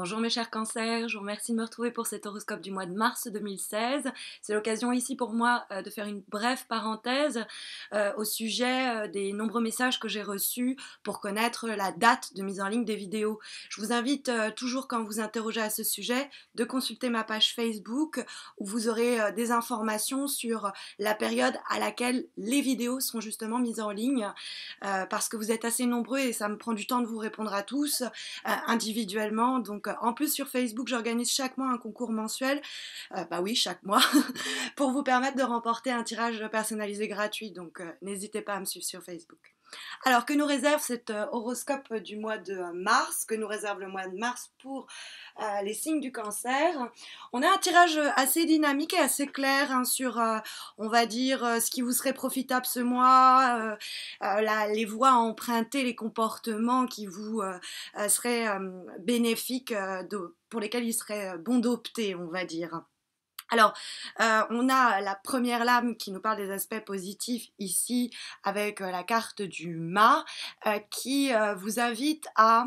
Bonjour mes chers cancers, je vous remercie de me retrouver pour cet horoscope du mois de mars 2016. C'est l'occasion ici pour moi de faire une brève parenthèse au sujet des nombreux messages que j'ai reçus pour connaître la date de mise en ligne des vidéos. Je vous invite toujours quand vous interrogez à ce sujet de consulter ma page Facebook où vous aurez des informations sur la période à laquelle les vidéos seront justement mises en ligne parce que vous êtes assez nombreux et ça me prend du temps de vous répondre à tous individuellement. Donc en plus sur Facebook j'organise chaque mois un concours mensuel, bah oui chaque mois, pour vous permettre de remporter un tirage personnalisé gratuit. Donc n'hésitez pas à me suivre sur Facebook. Alors que nous réserve cet horoscope du mois de mars, que nous réserve le mois de mars pour les signes du cancer? On a un tirage assez dynamique et assez clair hein, sur, on va dire, ce qui vous serait profitable ce mois, les voies à emprunter, les comportements qui vous seraient bénéfiques, pour lesquels il serait bon d'opter, on va dire. Alors, on a la première lame qui nous parle des aspects positifs ici avec la carte du mât qui vous invite à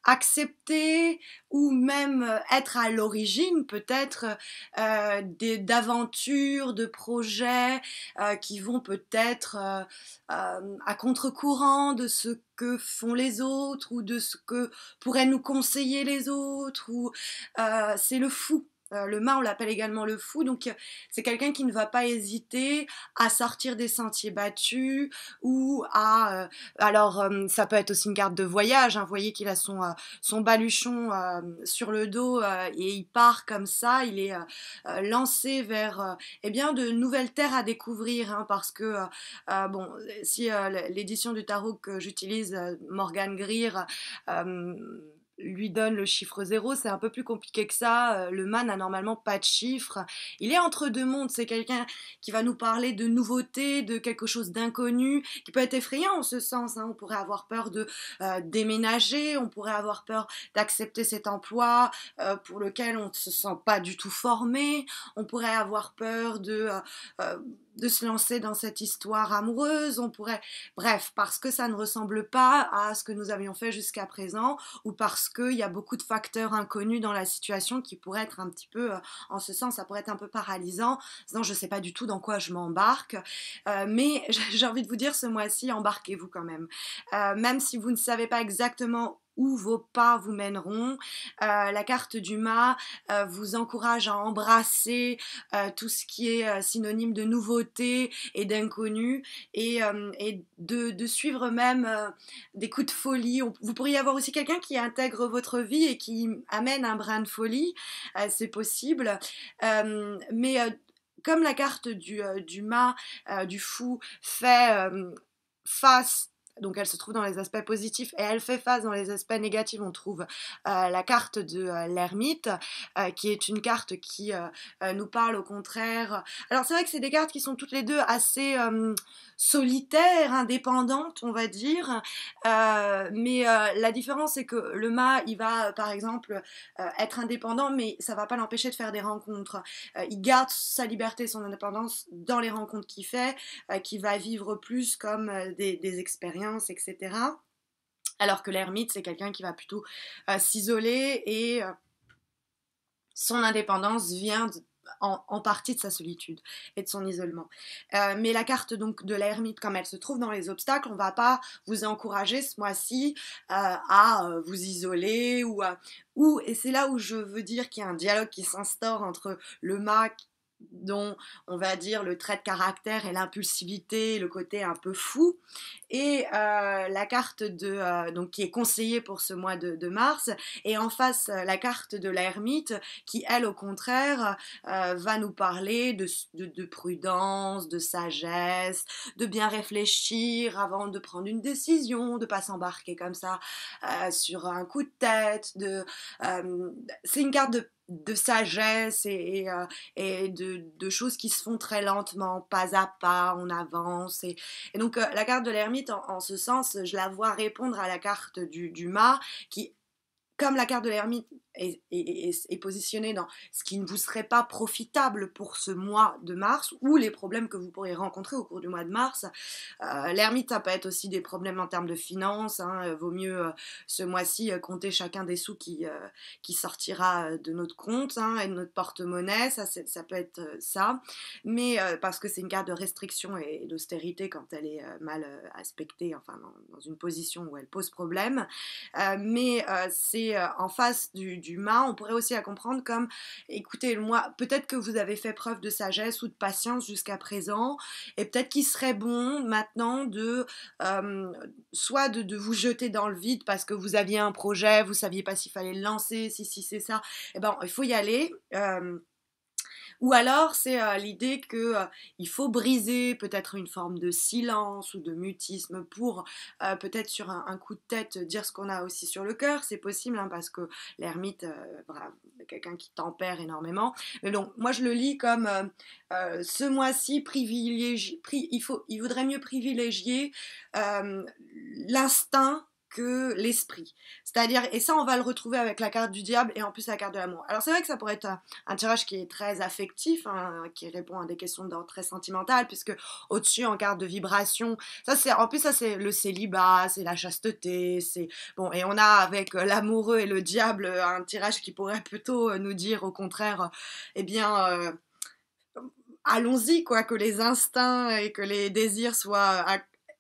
accepter ou même être à l'origine peut-être d'aventures, de projets qui vont peut-être à contre-courant de ce que font les autres ou de ce que pourraient nous conseiller les autres ou c'est le fou. Le mât, on l'appelle également le fou, donc c'est quelqu'un qui ne va pas hésiter à sortir des sentiers battus ou à... alors, ça peut être aussi une carte de voyage, hein, vous voyez qu'il a son baluchon sur le dos et il part comme ça, il est lancé vers eh bien, de nouvelles terres à découvrir, hein, parce que, bon, si l'édition du tarot que j'utilise, Morgane Greer, lui donne le chiffre 0, c'est un peu plus compliqué que ça. Le mât n'a normalement pas de chiffre. Il est entre deux mondes, c'est quelqu'un qui va nous parler de nouveautés, de quelque chose d'inconnu, qui peut être effrayant en ce sens. Hein. On pourrait avoir peur de déménager, on pourrait avoir peur d'accepter cet emploi pour lequel on ne se sent pas du tout formé, on pourrait avoir peur de se lancer dans cette histoire amoureuse, on pourrait... Bref, parce que ça ne ressemble pas à ce que nous avions fait jusqu'à présent, ou parce qu'il y a beaucoup de facteurs inconnus dans la situation qui pourraient être un petit peu, en ce sens, ça pourrait être un peu paralysant, sinon je ne sais pas du tout dans quoi je m'embarque, mais j'ai envie de vous dire ce mois-ci, embarquez-vous quand même si vous ne savez pas exactement où vos pas vous mèneront. La carte du mât vous encourage à embrasser tout ce qui est synonyme de nouveauté et d'inconnu et de suivre même des coups de folie. Vous pourriez avoir aussi quelqu'un qui intègre votre vie et qui amène un brin de folie, c'est possible. Mais comme la carte du mât, du fou, fait face, donc elle se trouve dans les aspects positifs et elle fait face dans les aspects négatifs, on trouve la carte de l'ermite qui est une carte qui nous parle au contraire. Alors c'est vrai que c'est des cartes qui sont toutes les deux assez solitaires, indépendantes on va dire, mais la différence c'est que le mât il va par exemple être indépendant mais ça va pas l'empêcher de faire des rencontres. Il garde sa liberté, son indépendance dans les rencontres qu'il fait, qu'il va vivre plus comme des expériences, etc. Alors que l'ermite, c'est quelqu'un qui va plutôt s'isoler et son indépendance vient en partie de sa solitude et de son isolement. Mais la carte donc de l'ermite, comme elle se trouve dans les obstacles, on ne va pas vous encourager ce mois-ci à vous isoler et c'est là où je veux dire qu'il y a un dialogue qui s'instaure entre le mât dont on va dire le trait de caractère et l'impulsivité, le côté un peu fou, et la carte donc qui est conseillée pour ce mois de mars, et en face la carte de l'ermite qui elle au contraire va nous parler de prudence, de sagesse, de bien réfléchir avant de prendre une décision, de pas s'embarquer comme ça sur un coup de tête, c'est une carte de sagesse et de choses qui se font très lentement, pas à pas, on avance. Et donc la carte de l'ermite, en ce sens, je la vois répondre à la carte du mât, qui, comme la carte de l'ermite, est positionné dans ce qui ne vous serait pas profitable pour ce mois de mars ou les problèmes que vous pourriez rencontrer au cours du mois de mars. L'ermite, ça peut être aussi des problèmes en termes de finances, hein. Vaut mieux ce mois-ci compter chacun des sous qui sortira de notre compte, hein, et de notre porte-monnaie. Ça peut être ça, mais parce que c'est une carte de restriction et d'austérité quand elle est mal aspectée, enfin dans une position où elle pose problème. Mais c'est en face du mât, on pourrait aussi la comprendre comme, écoutez, moi, peut-être que vous avez fait preuve de sagesse ou de patience jusqu'à présent, et peut-être qu'il serait bon maintenant soit de vous jeter dans le vide parce que vous aviez un projet, vous saviez pas s'il fallait le lancer, si c'est ça, et ben il faut y aller. Ou alors c'est l'idée que il faut briser peut-être une forme de silence ou de mutisme pour peut-être sur un coup de tête dire ce qu'on a aussi sur le cœur. C'est possible, hein, parce que l'ermite, quelqu'un qui tempère énormément. Mais donc moi je le lis comme ce mois-ci il vaudrait mieux privilégier l'instinct que l'esprit. C'est-à-dire, et ça on va le retrouver avec la carte du diable et en plus la carte de l'amour. Alors c'est vrai que ça pourrait être un tirage qui est très affectif, hein, qui répond à des questions d'ordre très sentimental, puisque au-dessus en carte de vibration, en plus ça c'est le célibat, c'est la chasteté, c'est bon, et on a avec l'amoureux et le diable un tirage qui pourrait plutôt nous dire au contraire, eh bien allons-y, quoi, que les instincts et que les désirs soient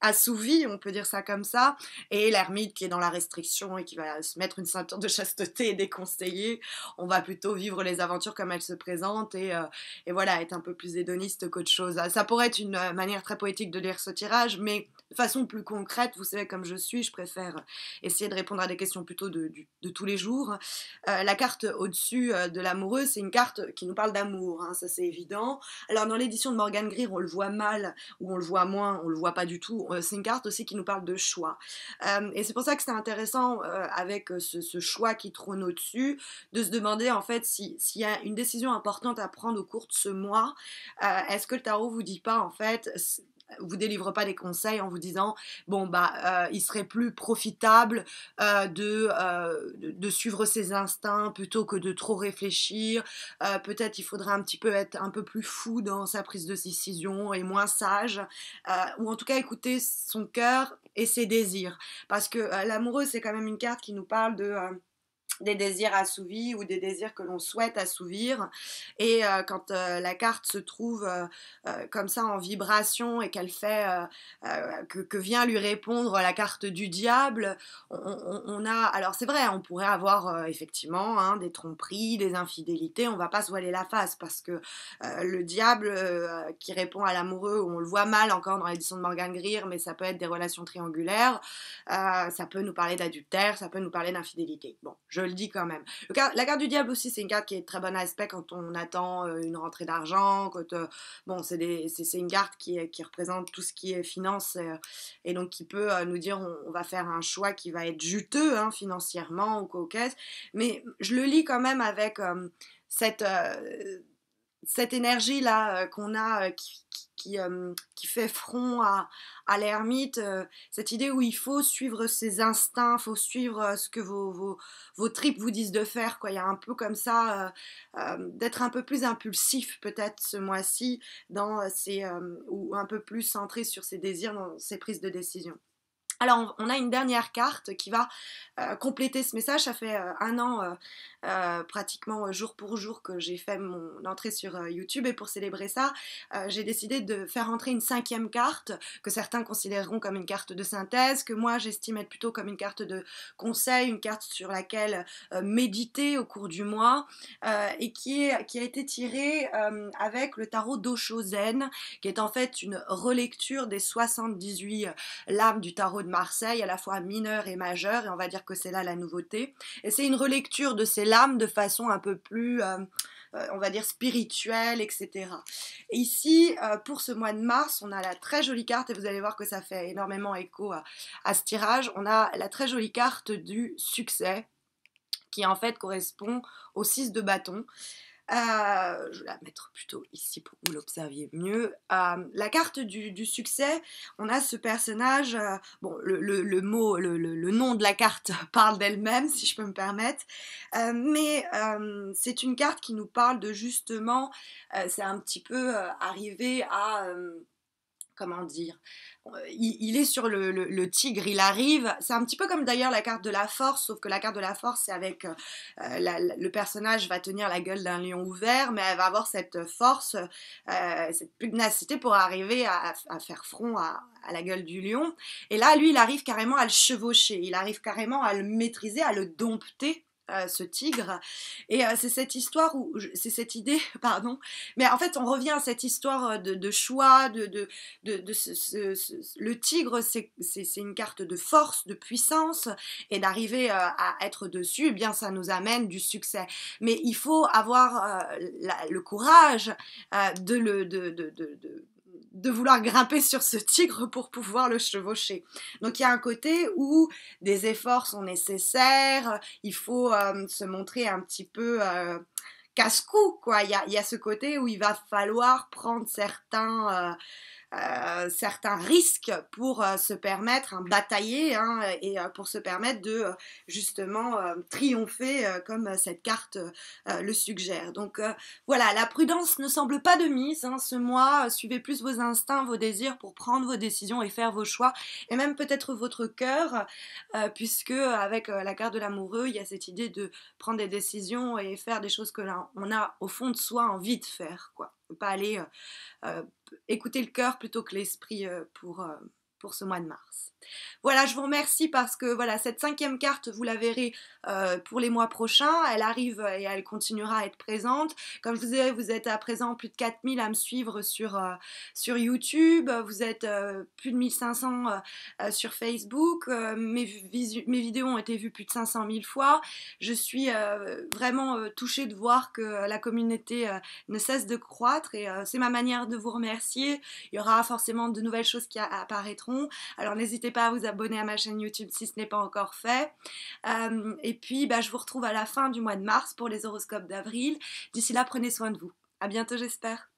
assouvis, on peut dire ça comme ça, et l'ermite qui est dans la restriction et qui va se mettre une ceinture de chasteté et déconseiller, on va plutôt vivre les aventures comme elles se présentent et voilà, être un peu plus hédoniste qu'autre chose. Ça pourrait être une manière très poétique de lire ce tirage, mais de façon plus concrète, vous savez comme je suis, je préfère essayer de répondre à des questions plutôt de tous les jours. La carte au-dessus de l'amoureux, c'est une carte qui nous parle d'amour, hein, ça c'est évident. Alors dans l'édition de Morgan Greer, on le voit mal ou on le voit moins, on le voit pas du tout. C'est une carte aussi qui nous parle de choix. Et c'est pour ça que c'est intéressant avec ce choix qui trône au-dessus, de se demander en fait s'il y a une décision importante à prendre au cours de ce mois, est-ce que le tarot vous dit pas en fait, vous délivre pas des conseils en vous disant bon bah il serait plus profitable de suivre ses instincts plutôt que de trop réfléchir, peut-être il faudrait un petit peu être un peu plus fou dans sa prise de décision et moins sage, ou en tout cas écouter son cœur et ses désirs, parce que l'amoureux c'est quand même une carte qui nous parle des désirs assouvis ou des désirs que l'on souhaite assouvir, et quand la carte se trouve comme ça en vibration et qu'elle fait que vient lui répondre la carte du diable, on a, alors c'est vrai, on pourrait avoir effectivement, hein, des tromperies, des infidélités, on va pas se voiler la face parce que le diable qui répond à l'amoureux, on le voit mal encore dans l'édition de Morgan Greer, mais ça peut être des relations triangulaires, ça peut nous parler d'adultère, ça peut nous parler d'infidélité. Bon, je le dis quand même. La carte du diable aussi, c'est une carte qui est très bon aspect quand on attend une rentrée d'argent, quand bon, c'est une carte qui représente tout ce qui est finance, et donc qui peut nous dire on va faire un choix qui va être juteux, hein, financièrement ou quoi, mais je le lis quand même avec cette énergie là qu'on a qui fait front à l'ermite, cette idée où il faut suivre ses instincts, il faut suivre ce que vos tripes vous disent de faire, quoi. Il y a un peu comme ça d'être un peu plus impulsif peut-être ce mois-ci dans ou un peu plus centré sur ses désirs dans ses prises de décision. Alors on a une dernière carte qui va compléter ce message. Ça fait un an pratiquement jour pour jour que j'ai fait mon entrée sur YouTube, et pour célébrer ça j'ai décidé de faire entrer une 5e carte que certains considéreront comme une carte de synthèse, que moi j'estime être plutôt comme une carte de conseil, une carte sur laquelle méditer au cours du mois, et qui a été tirée avec le tarot d'Osho Zen, qui est en fait une relecture des 78 lames du tarot de Marseille, à la fois mineure et majeure, et on va dire que c'est là la nouveauté. Et c'est une relecture de ces lames de façon un peu plus on va dire spirituelle, etc. Et ici, pour ce mois de mars, on a la très jolie carte, et vous allez voir que ça fait énormément écho à ce tirage, on a la très jolie carte du succès, qui en fait correspond au 6 de bâton. Je vais la mettre plutôt ici pour que vous l'observiez mieux. La carte du succès, on a ce personnage, bon, le nom de la carte parle d'elle-même, si je peux me permettre, mais c'est une carte qui nous parle de justement, c'est un petit peu arriver à... comment dire, il est sur le tigre, il arrive, c'est un petit peu comme d'ailleurs la carte de la force, sauf que la carte de la force c'est avec, le personnage va tenir la gueule d'un lion ouvert, mais elle va avoir cette force, cette pugnacité pour arriver à faire front à la gueule du lion, et là lui il arrive carrément à le chevaucher, il arrive carrément à le maîtriser, à le dompter, ce tigre, et c'est cette histoire où c'est cette idée pardon, mais en fait on revient à cette histoire de choix, le tigre c'est une carte de force, de puissance, et d'arriver à être dessus, eh bien ça nous amène du succès, mais il faut avoir le courage de vouloir grimper sur ce tigre pour pouvoir le chevaucher. Donc il y a un côté où des efforts sont nécessaires, il faut se montrer un petit peu casse-cou, quoi. Il y a ce côté où il va falloir prendre certains risques pour se permettre, batailler, hein, et pour se permettre de justement triompher comme cette carte le suggère. Donc voilà, la prudence ne semble pas de mise, hein, ce mois. Suivez plus vos instincts, vos désirs pour prendre vos décisions et faire vos choix, et même peut-être votre cœur, puisque avec la carte de l'amoureux, il y a cette idée de prendre des décisions et faire des choses que on a au fond de soi envie de faire, quoi. Pas aller écouter le cœur plutôt que l'esprit pour ce mois de mars. Voilà, je vous remercie parce que voilà, cette 5e carte, vous la verrez pour les mois prochains. Elle arrive et elle continuera à être présente. Comme je vous disais, vous êtes à présent plus de 4000 à me suivre sur YouTube. Vous êtes plus de 1500 sur Facebook. Mes vidéos ont été vues plus de 500 000 fois. Je suis vraiment touchée de voir que la communauté ne cesse de croître, et c'est ma manière de vous remercier. Il y aura forcément de nouvelles choses qui apparaîtront. Alors n'hésitez pas à vous abonner à ma chaîne YouTube si ce n'est pas encore fait. Et puis je vous retrouve à la fin du mois de mars pour les horoscopes d'avril. D'ici là, prenez soin de vous. À bientôt, j'espère.